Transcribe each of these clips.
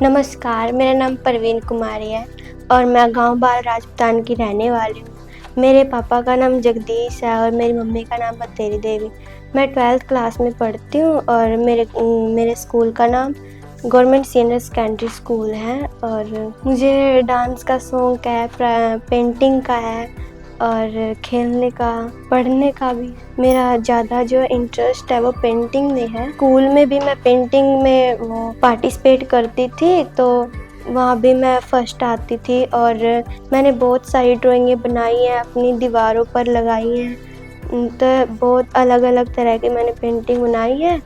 नमस्कार, मेरा नाम परवीन कुमारी है और मैं गाँव बाल राजपूतान की रहने वाली हूँ। मेरे पापा का नाम जगदीश है और मेरी मम्मी का नाम बतेरी देवी। मैं 12th क्लास में पढ़ती हूँ और मेरे स्कूल का नाम गवर्नमेंट सीनियर सेकेंडरी स्कूल है और मुझे डांस का शौक है, पेंटिंग का है और खेलने का, पढ़ने का भी। मेरा ज़्यादा जो इंटरेस्ट है वो पेंटिंग में है। स्कूल में भी मैं पेंटिंग में पार्टिसिपेट करती थी, तो वहाँ भी मैं फर्स्ट आती थी और मैंने बहुत सारी ड्राइंगें बनाई हैं, अपनी दीवारों पर लगाई हैं। तो बहुत अलग-अलग तरह की मैंने पेंटिंग बनाई है।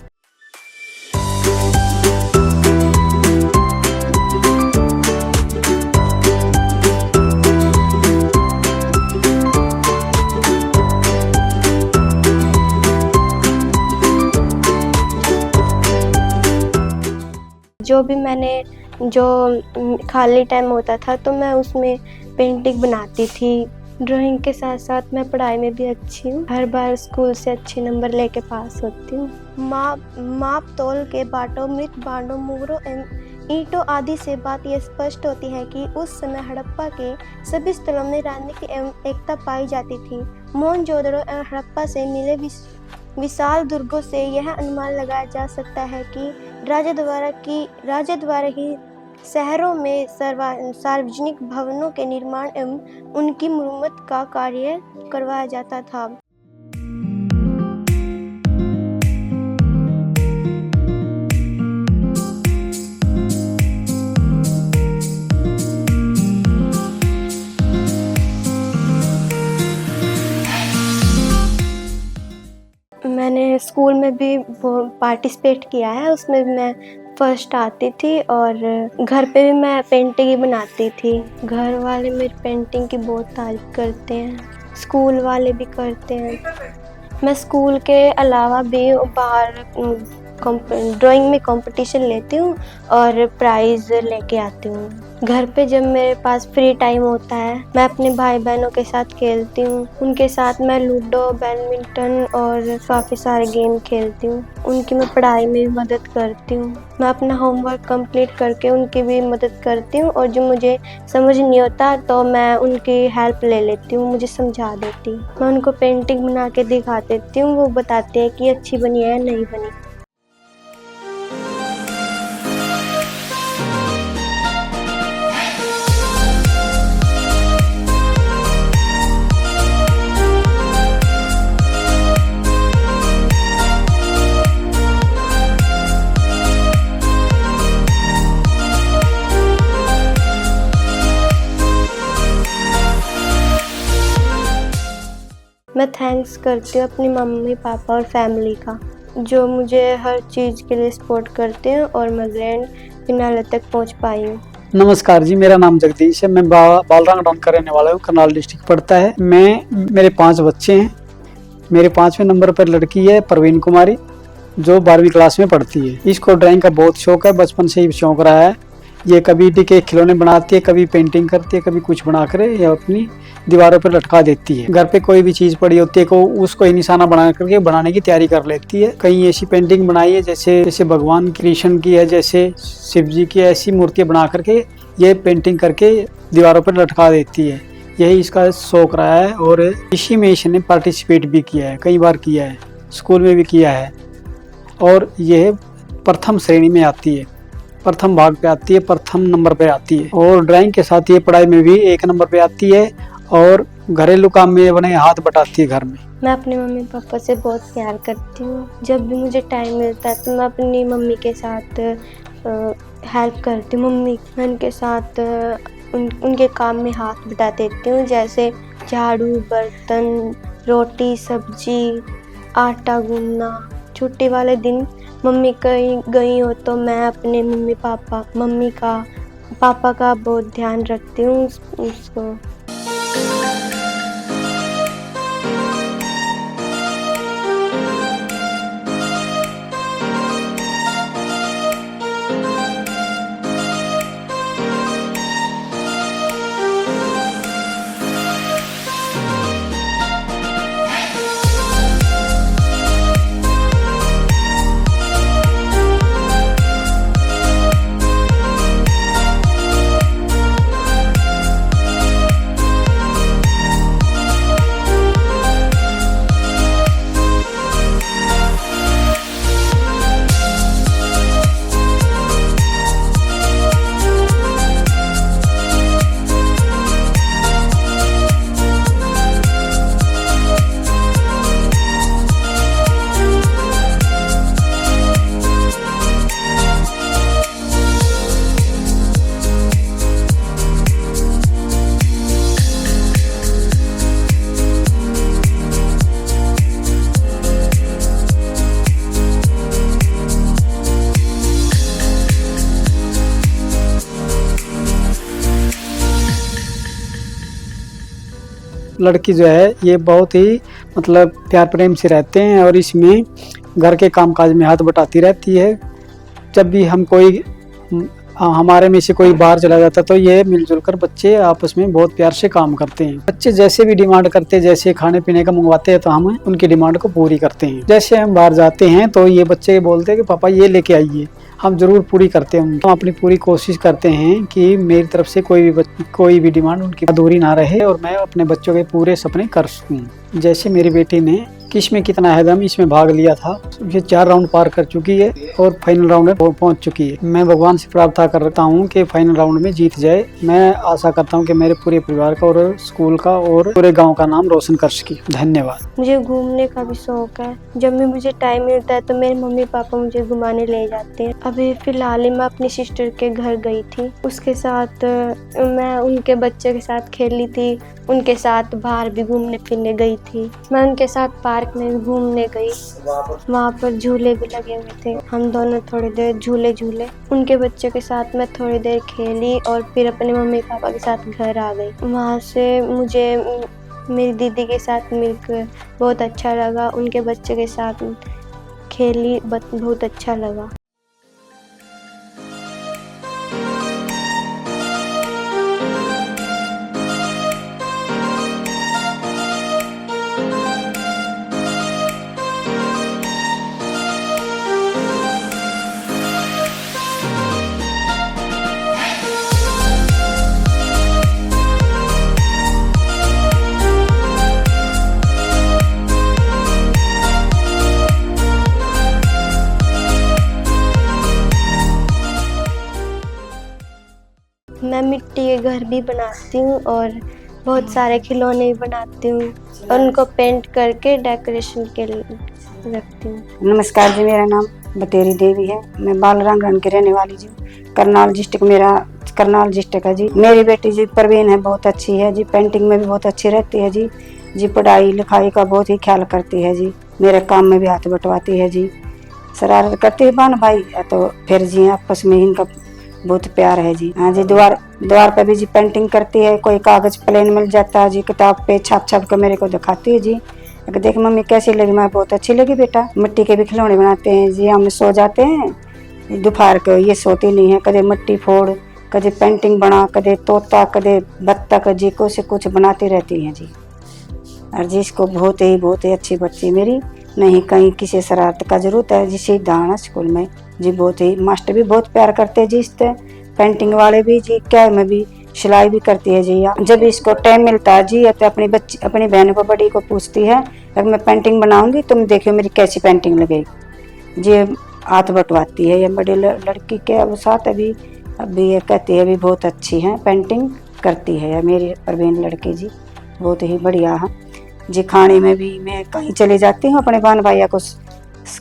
जो खाली टाइम होता था तो मैं उसमें पेंटिंग बनाती थी। ड्राइंग के साथ-साथ मैं पढ़ाई में भी अच्छी हूँ। हर बार स्कूल से अच्छे नंबर लेके पास होती हूँ। माप तौल के बाँटो, मृत बाँटो, मुगरों ईंटों आदि से बात यह स्पष्ट होती है कि उस समय हड़प्पा के सभी स्थलों में राजनीतिक एवं एकता पाई जाती थी। मोहनजोदड़ो एवं हड़प्पा से मिले विशाल दुर्गों से यह अनुमान लगाया जा सकता है कि राजा द्वारा ही शहरों में सार्वजनिक भवनों के निर्माण एवं उनकी मरम्मत का कार्य करवाया जाता था। मैंने स्कूल में भी पार्टिसिपेट किया है, उसमें भी मैं फर्स्ट आती थी और घर पे भी मैं पेंटिंग ही बनाती थी। घर वाले मेरी पेंटिंग की बहुत तारीफ करते हैं, स्कूल वाले भी करते हैं। मैं स्कूल के अलावा भी बाहर ड्राइंग में कंपटीशन लेती हूँ और प्राइज़ लेके आती हूँ। घर पे जब मेरे पास फ्री टाइम होता है, मैं अपने भाई बहनों के साथ खेलती हूँ। उनके साथ मैं लूडो, बैडमिंटन और काफ़ी सारे गेम खेलती हूँ। उनकी मैं पढ़ाई में भी मदद करती हूँ। मैं अपना होमवर्क कंप्लीट करके उनकी भी मदद करती हूँ और जो मुझे समझ नहीं होता तो मैं उनकी हेल्प ले लेती हूँ, मुझे समझा देती। मैं उनको पेंटिंग बना के दिखा देती हूँ, वो बताते हैं कि अच्छी बनी है या नहीं बनी। मैं थैंक्स करती हूँ अपनी मम्मी पापा और फैमिली का, जो मुझे हर चीज़ के लिए सपोर्ट करते हैं और मैं ग्रैंड फिनाले तक पहुँच पाई हूँ। नमस्कार जी, मेरा नाम जगदीश है। मैं बालरांग डाउन का रहने वाला हूँ, करनाल डिस्ट्रिक्ट पड़ता है। मेरे 5 बच्चे हैं। मेरे 5वें नंबर पर लड़की है परवीन कुमारी, जो 12वीं क्लास में पढ़ती है। इसको ड्राइंग का बहुत शौक है, बचपन से ही शौक रहा है। ये कभी के खिलौने बनाती है, कभी पेंटिंग करती है, कभी कुछ बना कर या अपनी दीवारों पर लटका देती है। घर पे कोई भी चीज पड़ी होती है को उसको ही निशाना बना करके बनाने की तैयारी कर लेती है। कई ऐसी पेंटिंग बनाई है जैसे भगवान कृष्ण की है, जैसे शिव जी की, ऐसी मूर्तियां बना करके ये पेंटिंग करके दीवारों पर लटका देती है। यही इसका शौक रहा है और इसी में इसने पार्टिसिपेट भी किया है, कई बार किया है, स्कूल में भी किया है और यह प्रथम श्रेणी में आती है, प्रथम भाग पे आती है, प्रथम नंबर पे आती है। और ड्राइंग के साथ ये पढ़ाई में भी 1 नंबर पे आती है और घरेलू काम में अपने हाथ बटाती है घर में। मैं अपने मम्मी पापा से बहुत प्यार करती हूँ। जब भी मुझे टाइम मिलता है तो मैं अपनी मम्मी के साथ हेल्प करती हूँ। मैं उनके साथ उनके काम में हाथ बटा देती हूँ, जैसे झाड़ू, बर्तन, रोटी, सब्जी, आटा गूंदना। छुट्टी वाले दिन मम्मी कहीं गई हो तो मैं अपने पापा का बहुत ध्यान रखती हूँ उसको। लड़की जो है ये बहुत ही मतलब प्यार प्रेम से रहते हैं और इसमें घर के कामकाज में हाथ बटाती रहती है। जब भी हम कोई हमारे में से कोई बाहर चला जाता तो ये मिलजुल कर बच्चे आपस में बहुत प्यार से काम करते हैं। बच्चे जैसे भी डिमांड करते हैं, जैसे खाने पीने का मंगवाते हैं तो हम उनकी डिमांड को पूरी करते हैं। जैसे हम बाहर जाते हैं तो ये बच्चे बोलते हैं कि पापा ये लेके आइए, हम जरूर पूरी करते हैं। हम अपनी पूरी कोशिश करते हैं कि मेरी तरफ से कोई भी डिमांड उनकी अधूरी ना रहे और मैं अपने बच्चों के पूरे सपने कर सकूं। जैसे मेरी बेटी ने किस में कितना है दम इसमें भाग लिया था, ये 4 राउंड पार कर चुकी है और फाइनल राउंड में पहुंच चुकी है। मैं भगवान से प्रार्थना करता हूं कि फाइनल राउंड में जीत जाए। मैं आशा करता हूं कि मेरे पूरे परिवार का और स्कूल का और पूरे गांव का नाम रोशन कर सके। धन्यवाद। मुझे घूमने का भी शौक है। जब भी मुझे टाइम मिलता है तो मेरे मम्मी पापा मुझे घुमाने ले जाते हैं। अभी फिलहाल ही मैं अपनी सिस्टर के घर गई थी, उसके साथ मैं उनके बच्चे के साथ खेली थी, उनके साथ बाहर भी घूमने फिरने गई थी। मैं उनके साथ पार्क में भी घूमने गई, वहाँ पर झूले भी लगे हुए थे। हम दोनों थोड़ी देर झूले झूले, उनके बच्चे के साथ मैं थोड़ी देर खेली और फिर अपने मम्मी पापा के साथ घर आ गई। वहाँ से मुझे मेरी दीदी के साथ मिलकर बहुत अच्छा लगा, उनके बच्चे के साथ खेली, बहुत अच्छा लगा। मैं मिट्टी के घर भी बनाती हूँ और बहुत सारे खिलौने भी बनाती हूँ और उनको पेंट करके डेकोरेशन के लिए रखती हूँ। नमस्कार जी, मेरा नाम बतेरी देवी है। मैं बालरांगण की रहने वाली जी। करनाल डिस्ट्रिक्ट है जी। मेरी बेटी जी प्रवीण है, बहुत अच्छी है जी। पेंटिंग में भी बहुत अच्छी रहती है जी। पढ़ाई लिखाई का बहुत ही ख्याल करती है जी। मेरे काम में भी हाथ बटवाती है जी। शरारत करती है बहन भाई तो फिर जी आपस में इनका बहुत प्यार है जी। हाँ जी, द्वार पे भी जी पेंटिंग करती है। कोई कागज प्लेन मिल जाता है जी, किताब पे छाप कर मेरे को दिखाती है जी। देख मम्मी कैसी लगी, मैं बहुत अच्छी लगी बेटा। मिट्टी के भी खिलौने बनाते हैं जी। हम सो जाते हैं दोपहर को, ये सोती नहीं है, कदे मिट्टी फोड़, कदे पेंटिंग बना, कदे तोता, कदे बत्तख जी, कुछ बनाती रहती हैं जी। और जी इसको बहुत ही अच्छी बच्ची मेरी, नहीं कहीं किसी शरारत का जरूरत है जी। सीधा आना स्कूल में जी। बहुत ही मास्टर भी बहुत प्यार करते हैं जी इससे, पेंटिंग वाले भी जी। क्या में भी सिलाई भी करती है जी। जब इसको टाइम मिलता है जी तो अपनी बहन को बड़ी को पूछती है, अगर मैं पेंटिंग बनाऊंगी तुम देखियो मेरी कैसी पेंटिंग लगेगी जी। हाथ बटवाती है ये बड़ी लड़की के अब साथ। अभी ये कहती है अभी बहुत अच्छी है, पेंटिंग करती है मेरी प्रवीण लड़की जी, बहुत ही बढ़िया है जी। खाने में भी मैं कहीं चली जाती हूँ, अपने बहन भाइयों को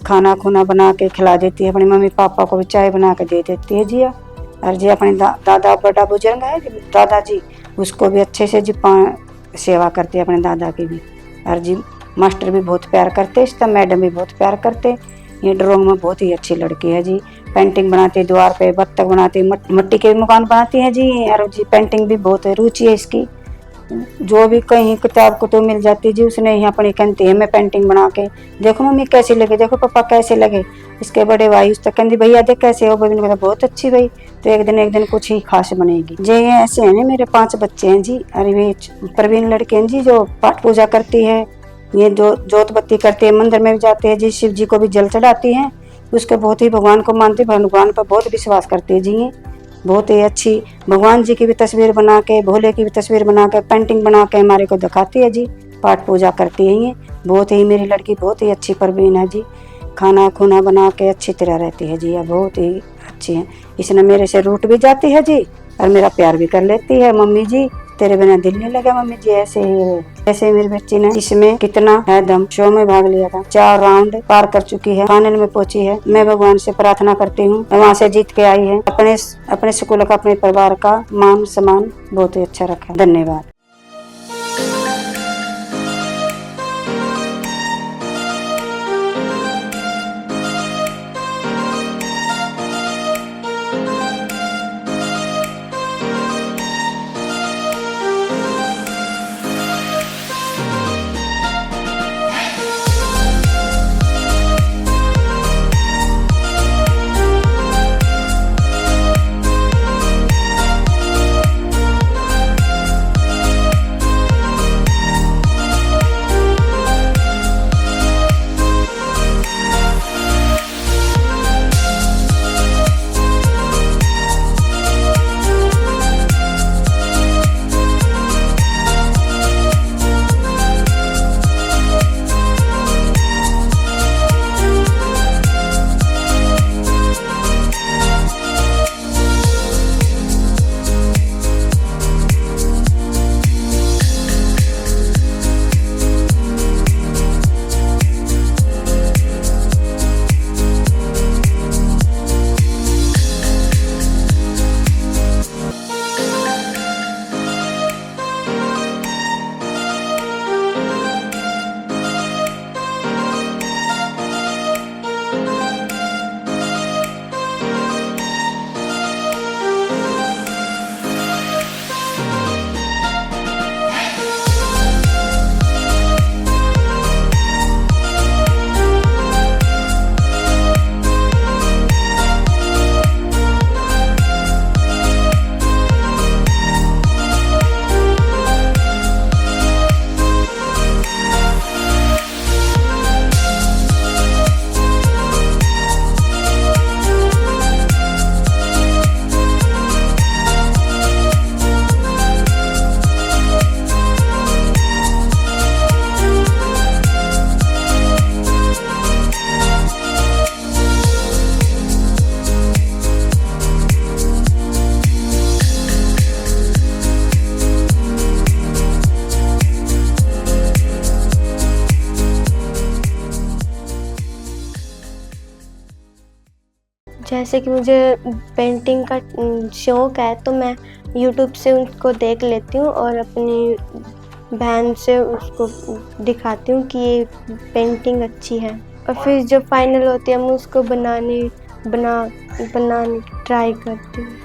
खाना खुना बना के खिला देती है। अपने मम्मी पापा को भी चाय बना के दे देती है जी। और जी अपने दादा बड़ा बुजुर्ग है दादाजी, उसको भी अच्छे से जी सेवा करती है अपने दादा की भी। और जी मास्टर भी बहुत प्यार करते, इसका मैडम भी बहुत प्यार करते। ये ड्राइंग में बहुत ही अच्छी लड़की है जी। पेंटिंग बनाती है, द्वार पे बत्तख बनाती, मिट्टी के मकान बनाती है जी। और जी पेंटिंग भी बहुत रुचि है इसकी। जो भी कहीं किताब को तो मिल जाती है जी, उसने ही अपनी कहती है मैं पेंटिंग बना के देखो मम्मी कैसी लगे, देखो पापा कैसे लगे। इसके बड़े भाई उस तक कहती भैया देख कैसे हो, बहन बोला बहुत अच्छी भाई, तो एक दिन कुछ ही खास बनेगी जी। ये ऐसे है मेरे 5 बच्चे हैं जी। अरे वे प्रवीण लड़के हैं जी जो पाठ पूजा करती है, ये जो जोत बत्ती करती है, मंदिर में भी जाते हैं जी, शिव जी को भी जल चढ़ाती है, उसको बहुत ही भगवान को मानती, भगवान पर बहुत विश्वास करती है जी। ये बहुत ही अच्छी भगवान जी की भी तस्वीर बना के, भोले की भी तस्वीर बना के, पेंटिंग बना के हमारे को दिखाती है जी। पाठ पूजा करती है ये, बहुत ही मेरी लड़की बहुत ही अच्छी प्रवीण है जी। खाना खुना बना के अच्छी तरह रहती है जी, बहुत ही अच्छी है। इसने मेरे से रूठ भी जाती है जी और मेरा प्यार भी कर लेती है। मम्मी जी तेरे बिना दिल नहीं लगा मम्मी जी, ऐसे मेरी बच्ची ने इसमें कितना है दम, शो में भाग लिया था, 4 राउंड पार कर चुकी है, फाइनल में पहुंची है। मैं भगवान से प्रार्थना करती हूँ वहाँ से जीत के आई है, अपने स्कूल का, अपने परिवार का मान सम्मान बहुत ही अच्छा रखा। धन्यवाद। जैसे कि मुझे पेंटिंग का शौक़ है तो मैं यूट्यूब से उनको देख लेती हूँ और अपनी बहन से उसको दिखाती हूँ कि ये पेंटिंग अच्छी है, और फिर जब फाइनल होती है मैं उसको बनाने की ट्राई करती हूँ।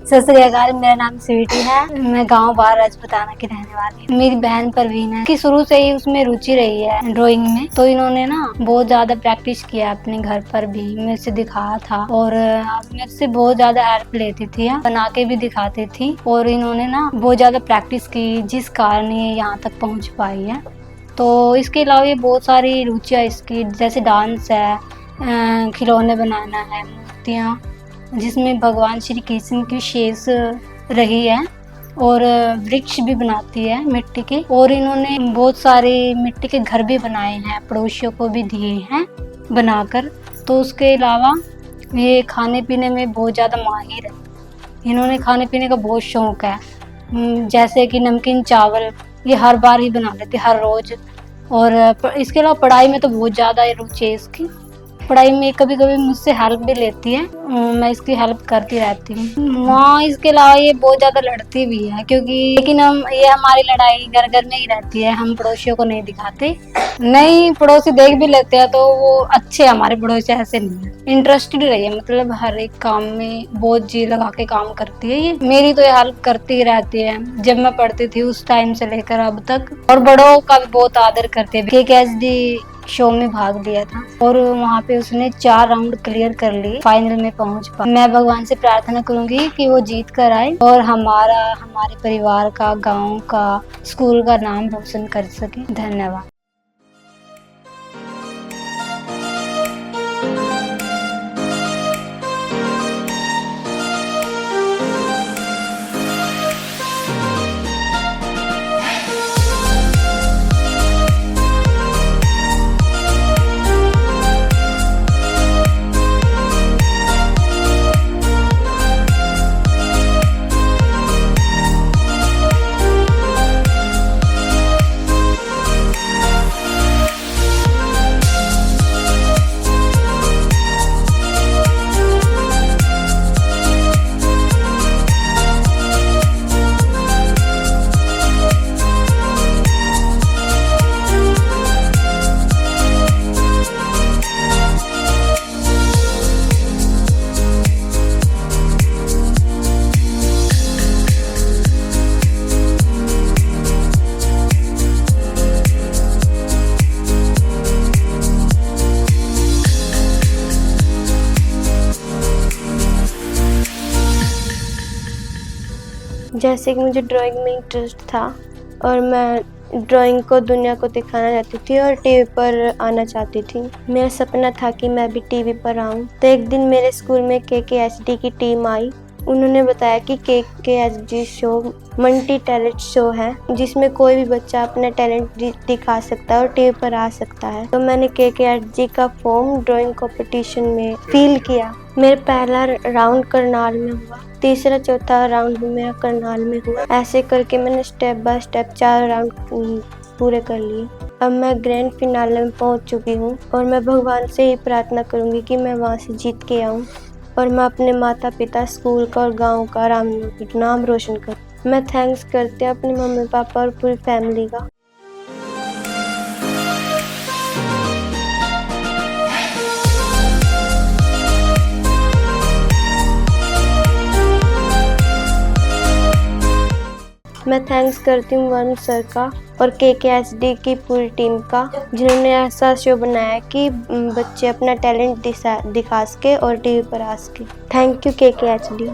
सत श्री अकाल, मेरा नाम स्वीटी है। मैं गांव बाहर राजपुताना की रहने वाली हूँ। मेरी बहन परवीन है कि शुरू से ही उसमें रुचि रही है ड्राइंग में, तो इन्होंने ना बहुत ज्यादा प्रैक्टिस किया अपने घर पर भी, मेरे से दिखाया था और मेरे से बहुत ज्यादा हेल्प लेती थी, बना के भी दिखाती थी और इन्होंने ना बहुत ज्यादा प्रैक्टिस की जिस कारण ये यहाँ तक पहुँच पाई है। तो इसके अलावा ये बहुत सारी रुचियाँ इसकी, जैसे डांस है, खिलौने बनाना है, मूर्तियाँ जिसमें भगवान श्री कृष्ण की शेष रही है, और वृक्ष भी बनाती है मिट्टी के, और इन्होंने बहुत सारे मिट्टी के घर भी बनाए हैं, पड़ोसियों को भी दिए हैं बनाकर। तो उसके अलावा ये खाने पीने में बहुत ज़्यादा माहिर है, इन्होंने खाने पीने का बहुत शौक़ है, जैसे कि नमकीन चावल ये हर बार ही बना लेती हर रोज़। और इसके अलावा पढ़ाई में तो बहुत ज़्यादा रुचि है इसकी, पढ़ाई में कभी कभी मुझसे हेल्प भी लेती है, मैं इसकी हेल्प करती रहती हूँ। माँ इसके अलावा ये बहुत ज़्यादा लड़ती भी है, क्योंकि लेकिन ये हमारी लड़ाई घर घर में ही रहती है, हम पड़ोसियों को नहीं दिखाते। नहीं, पड़ोसी देख भी लेते हैं तो वो अच्छे हमारे पड़ोसी ऐसे नहीं है, इंटरेस्टेड रही है, मतलब हर एक काम में बहुत जी लगा के काम करती है ये। मेरी तो ये हेल्प करती ही रहती है, जब मैं पढ़ती थी उस टाइम से लेकर अब तक, और बड़ों का भी बहुत आदर करती है। KKSD शो में भाग लिया था और वहाँ पे उसने 4 राउंड क्लियर कर लिए, फाइनल में पहुँच पाई। मैं भगवान से प्रार्थना करूंगी कि वो जीत कर आए और हमारे परिवार का, गांव का, स्कूल का नाम रोशन कर सके। धन्यवाद। जैसे कि मुझे ड्राइंग में इंटरेस्ट था और मैं ड्राइंग को दुनिया को दिखाना चाहती थी और टीवी पर आना चाहती थी। मेरा सपना था कि मैं भी टीवी पर आऊं। तो एक दिन मेरे स्कूल में KKSD की टीम आई। उन्होंने बताया कि KKSD show multi talent show है, जिसमें कोई भी बच्चा अपना टैलेंट दिखा सकता है और टीवी पर आ सकता है। तो मैंने KKSD का फॉर्म ड्राइंग कंपटीशन में फिल किया। मेरा पहला राउंड करनाल में हुआ, तीसरा चौथा राउंड भी मेरा करनाल में हुआ। ऐसे करके मैंने स्टेप बाय स्टेप 4 राउंड पूरे कर लिए। अब मैं ग्रैंड फिनाले में पहुंच चुकी हूं और मैं भगवान से ही प्रार्थना करूंगी कि मैं वहां से जीत के आऊं और मैं अपने माता पिता, स्कूल का और गांव का नाम रोशन करूं। मैं थैंक्स करती हूं अपने मम्मी पापा और पूरी फैमिली का। मैं थैंक्स करती हूँ वरुण सर का और KKSD की पूरी टीम का, जिन्होंने ऐसा शो बनाया कि बच्चे अपना टैलेंट दिखा सके और टीवी पर आ सके। Thank you KKSD।